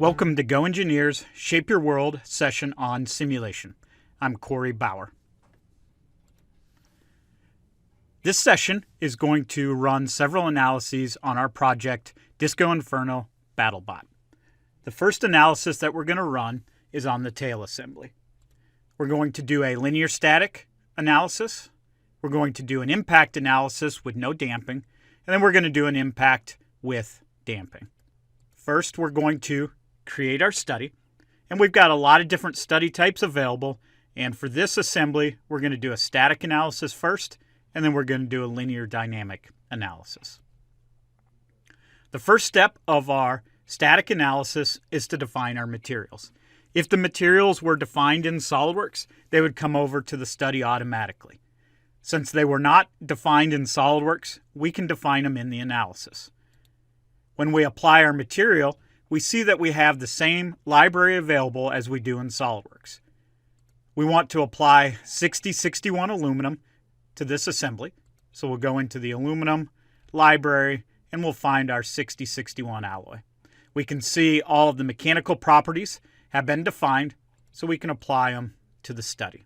Welcome to GoEngineer's Shape Your World session on simulation. I'm Corey Bauer. This session is going to run several analyses on our project Disco Inferno BattleBot. The first analysis that we're going to run is on the tail assembly. We're going to do a linear static analysis. We're going to do an impact analysis with no damping, and then we're going to do an impact with damping. First, we're going to create our study, and we've got a lot of different study types available, and for this assembly, we're going to do a static analysis first, and then we're going to do a linear dynamic analysis. The first step of our static analysis is to define our materials. If the materials were defined in SOLIDWORKS, they would come over to the study automatically. Since they were not defined in SOLIDWORKS, we can define them in the analysis. When we apply our material, we see that we have the same library available as we do in SOLIDWORKS. We want to apply 6061 aluminum to this assembly, so we'll go into the aluminum library and we'll find our 6061 alloy. We can see all of the mechanical properties have been defined, so we can apply them to the study.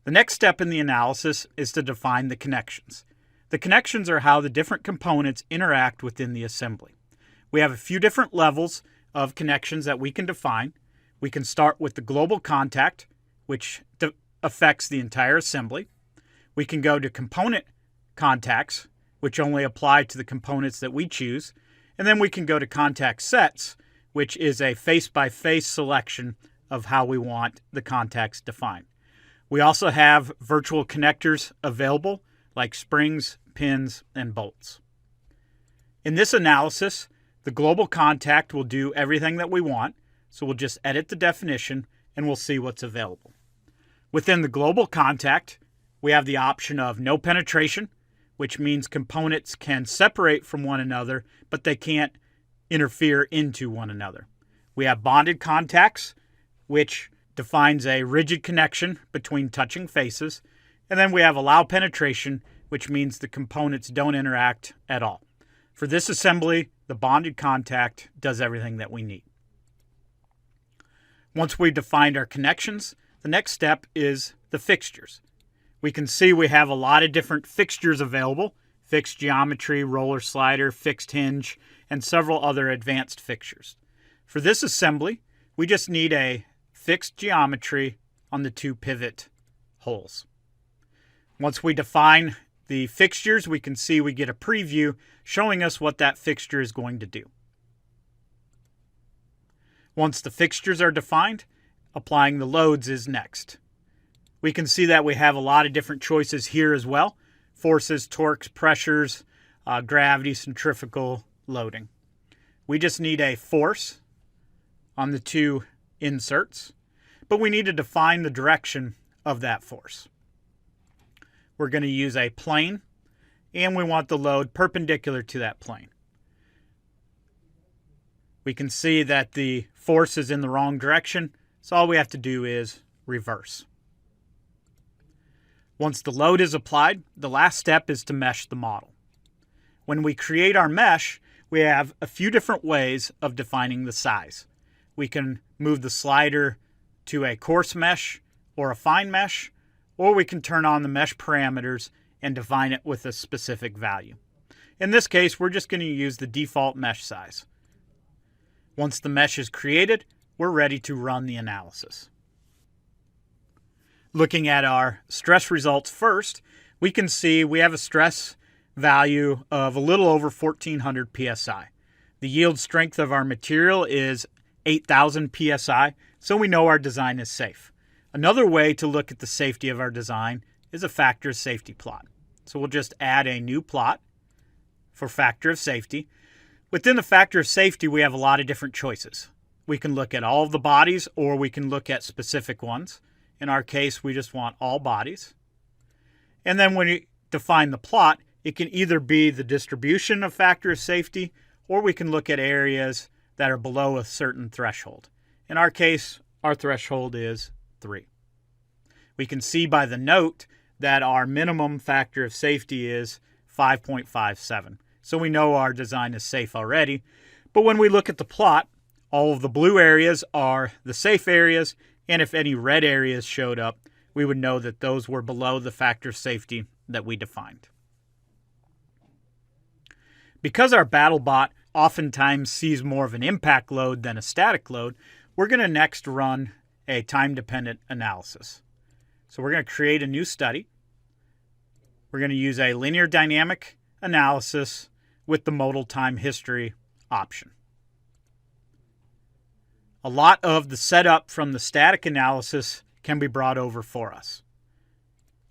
The next step in the analysis is to define the connections. The connections are how the different components interact within the assembly. We have a few different levels of connections that we can define. We can start with the global contact, which affects the entire assembly. We can go to component contacts, which only apply to the components that we choose. And then we can go to contact sets, which is a face-by-face selection of how we want the contacts defined. We also have virtual connectors available, like springs, pins, and bolts. In this analysis, the global contact will do everything that we want, so we'll just edit the definition and we'll see what's available. Within the global contact, we have the option of no penetration, which means components can separate from one another, but they can't interfere into one another. We have bonded contacts, which defines a rigid connection between touching faces. And then we have allow penetration, which means the components don't interact at all. For this assembly, the bonded contact does everything that we need. Once we've defined our connections, the next step is the fixtures. We can see we have a lot of different fixtures available: fixed geometry, roller slider, fixed hinge, and several other advanced fixtures. For this assembly, we just need a fixed geometry on the two pivot holes. Once we define the fixtures, we can see we get a preview showing us what that fixture is going to do. Once the fixtures are defined, applying the loads is next. We can see that we have a lot of different choices here as well: forces, torques, pressures, gravity, centrifugal, loading. We just need a force on the two inserts, but we need to define the direction of that force. We're going to use a plane, and we want the load perpendicular to that plane. We can see that the force is in the wrong direction, so all we have to do is reverse. Once the load is applied, the last step is to mesh the model. When we create our mesh, we have a few different ways of defining the size. We can move the slider to a coarse mesh or a fine mesh, or we can turn on the mesh parameters and define it with a specific value. In this case, we're just going to use the default mesh size. Once the mesh is created, we're ready to run the analysis. Looking at our stress results first, we can see we have a stress value of a little over 1400 psi. The yield strength of our material is 8000 psi, so we know our design is safe. Another way to look at the safety of our design is a factor of safety plot. So we'll just add a new plot for factor of safety. Within the factor of safety, we have a lot of different choices. We can look at all of the bodies, or we can look at specific ones. In our case, we just want all bodies. And then when we define the plot, it can either be the distribution of factor of safety, or we can look at areas that are below a certain threshold. In our case, our threshold is 3. We can see by the note that our minimum factor of safety is 5.57. So we know our design is safe already. But when we look at the plot, All of the blue areas are the safe areas, and if any red areas showed up, we would know that those were below the factor of safety that we defined. Because our BattleBot oftentimes sees more of an impact load than a static load, we're going to next run a time-dependent analysis. So we're going to create a new study. We're going to use a linear dynamic analysis with the modal time history option. A lot of the setup from the static analysis can be brought over for us.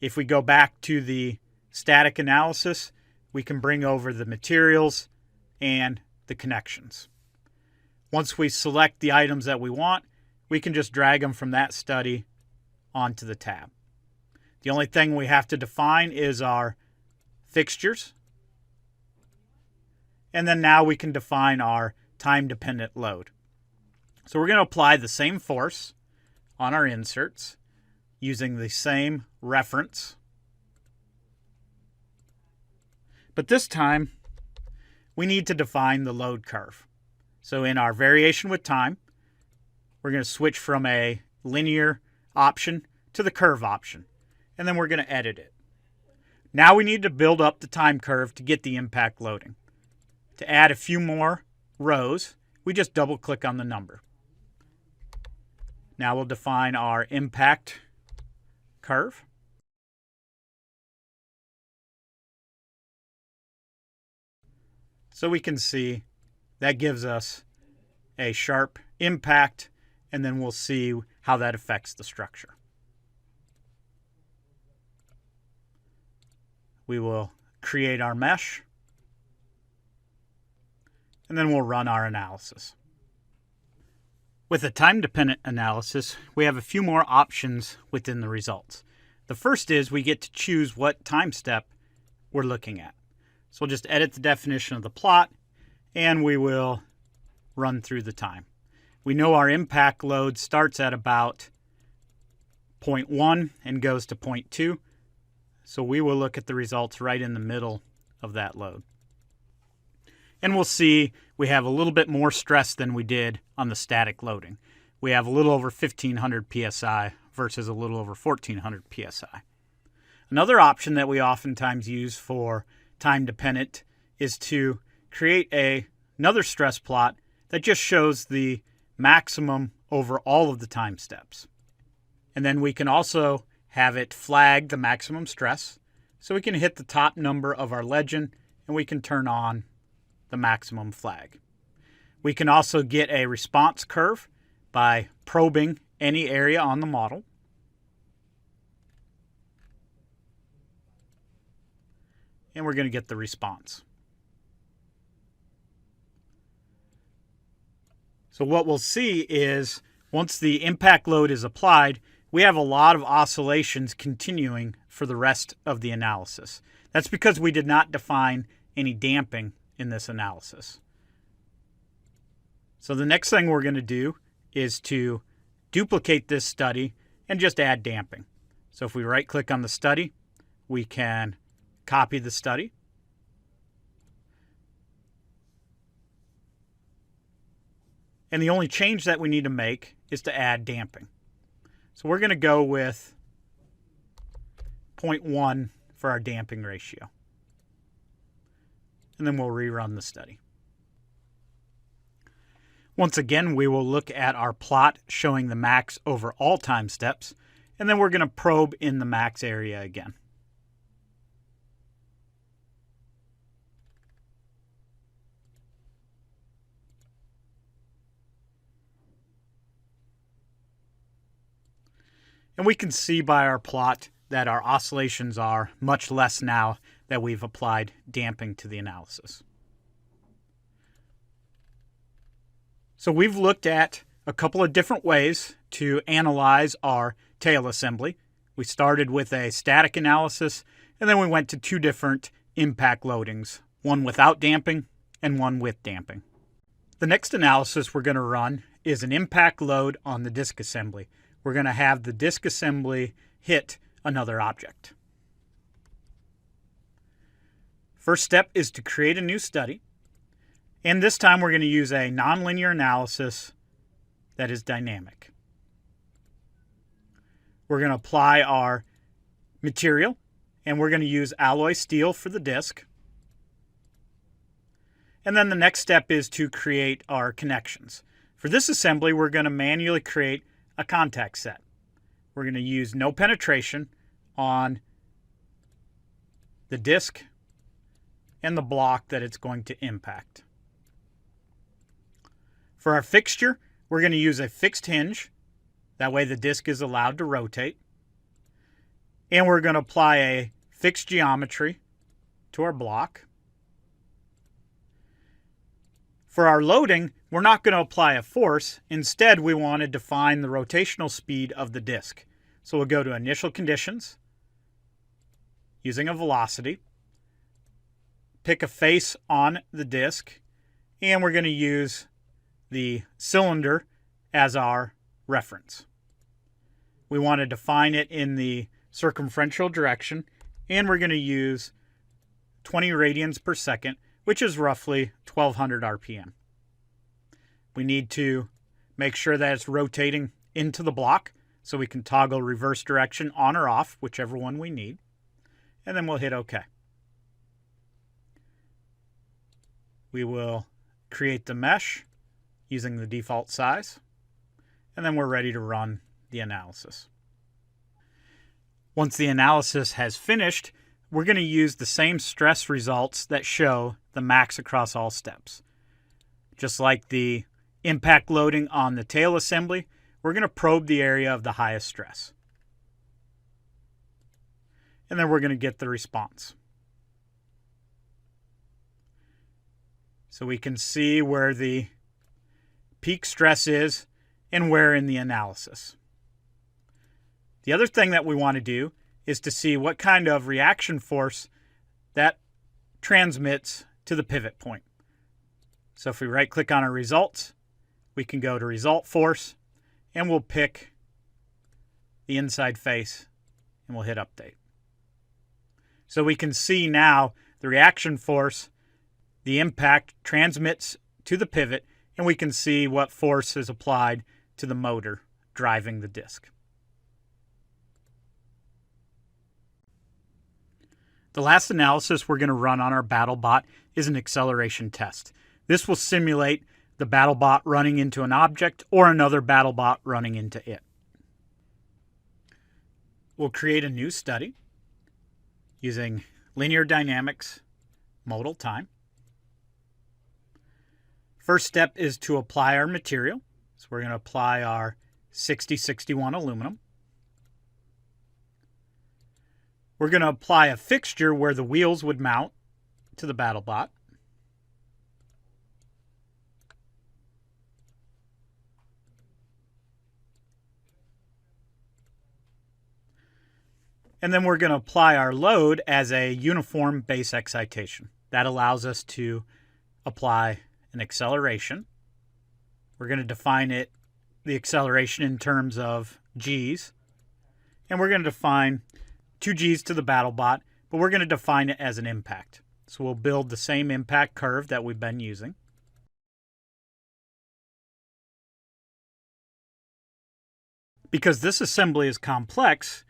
If we go back to the static analysis, we can bring over the materials and the connections. Once we select the items that we want, we can just drag them from that study onto the tab. The only thing we have to define is our fixtures. And then now we can define our time-dependent load. So we're going to apply the same force on our inserts using the same reference. But this time, we need to define the load curve. So in our variation with time, we're going to switch from a linear option to the curve option. And then we're going to edit it. Now we need to build up the time curve to get the impact loading. To add a few more rows, we just double click on the number. Now we'll define our impact curve. So we can see that gives us a sharp impact, and then we'll see how that affects the structure. We will create our mesh, and then we'll run our analysis. With a time-dependent analysis, we have a few more options within the results. The first is we get to choose what time step we're looking at. So we'll just edit the definition of the plot, and we will run through the time. We know our impact load starts at about 0.1 and goes to 0.2. So we will look at the results right in the middle of that load. And we'll see we have a little bit more stress than we did on the static loading. We have a little over 1,500 psi versus a little over 1,400 psi. Another option that we oftentimes use for time dependent is to create another stress plot that just shows the maximum over all of the time steps. And then we can also have it flag the maximum stress. So we can hit the top number of our legend and we can turn on the maximum flag. We can also get a response curve by probing any area on the model. And we're going to get the response. So what we'll see is once the impact load is applied, we have a lot of oscillations continuing for the rest of the analysis. That's because we did not define any damping in this analysis. So the next thing we're going to do is to duplicate this study and just add damping. So if we right click on the study, we can copy the study. And the only change that we need to make is to add damping. So we're going to go with 0.1 for our damping ratio. And then we'll rerun the study. Once again, we will look at our plot showing the max over all time steps, and then we're going to probe in the max area again. And we can see by our plot that our oscillations are much less now that we've applied damping to the analysis. So we've looked at a couple of different ways to analyze our tail assembly. We started with a static analysis, and then we went to two different impact loadings, one without damping and one with damping. The next analysis we're going to run is an impact load on the disk assembly. We're going to have the disk assembly hit another object. First step is to create a new study. And this time we're going to use a nonlinear analysis that is dynamic. We're going to apply our material, and we're going to use alloy steel for the disc. And then the next step is to create our connections. For this assembly, we're going to manually create a contact set. We're going to use no penetration on the disc and the block that it's going to impact. For our fixture, we're going to use a fixed hinge. That way the disc is allowed to rotate. And we're going to apply a fixed geometry to our block. For our loading, we're not going to apply a force. Instead, we want to define the rotational speed of the disc. So we'll go to initial conditions using a velocity, pick a face on the disc, and we're going to use the cylinder as our reference. We want to define it in the circumferential direction, and we're going to use 20 radians per second, which is roughly 1200 RPM. We need to make sure that it's rotating into the block, so we can toggle reverse direction on or off, whichever one we need, and then we'll hit OK. We will create the mesh using the default size, and then we're ready to run the analysis. Once the analysis has finished, we're going to use the same stress results that show the max across all steps. Just like the impact loading on the tail assembly, we're going to probe the area of the highest stress. And then we're going to get the response. So we can see where the peak stress is and where in the analysis. The other thing that we want to do is to see what kind of reaction force that transmits to the pivot point. So if we right-click on our results, we can go to Result Force, and we'll pick the inside face, and we'll hit Update. So we can see now the reaction force, the impact transmits to the pivot, and we can see what force is applied to the motor driving the disc. The last analysis we're going to run on our BattleBot is an acceleration test. This will simulate the BattleBot running into an object or another BattleBot running into it. We'll create a new study using linear dynamics modal time. First step is to apply our material. So we're going to apply our 6061 aluminum. We're going to apply a fixture where the wheels would mount to the BattleBot. And then we're going to apply our load as a uniform base excitation. That allows us to apply an acceleration. We're going to define the acceleration in terms of G's. And we're going to define 2 G's to the BattleBot, but we're going to define it as an impact. So we'll build the same impact curve that we've been using. Because this assembly is complex,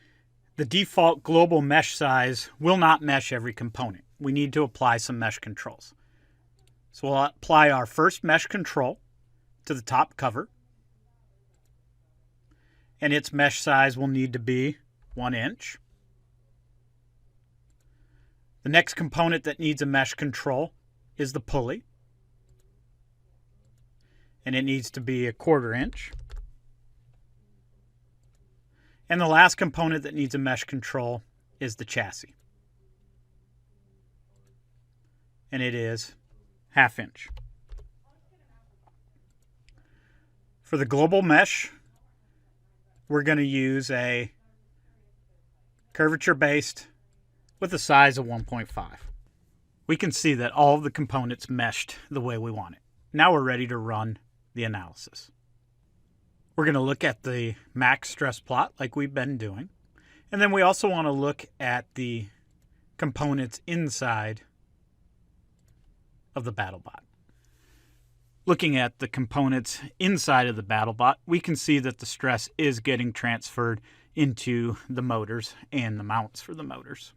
the default global mesh size will not mesh every component. We need to apply some mesh controls. So we'll apply our first mesh control to the top cover. And its mesh size will need to be 1 inch. The next component that needs a mesh control is the pulley. And it needs to be 1/4 inch. And the last component that needs a mesh control is the chassis. And it is 1/2 inch. For the global mesh, we're going to use a curvature-based with a size of 1.5. We can see that all of the components meshed the way we want it. Now we're ready to run the analysis. We're going to look at the max stress plot like we've been doing. And then we also want to look at the components inside of the BattleBot. Looking at the components inside of the BattleBot, we can see that the stress is getting transferred into the motors and the mounts for the motors.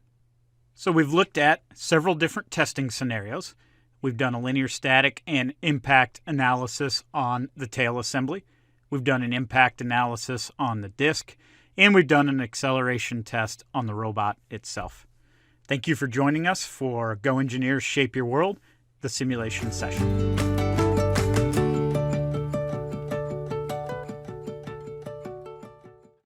So we've looked at several different testing scenarios. We've done a linear static and impact analysis on the tail assembly. We've done an impact analysis on the disc, and we've done an acceleration test on the robot itself. Thank you for joining us for GoEngineer Shape Your World, the simulation session.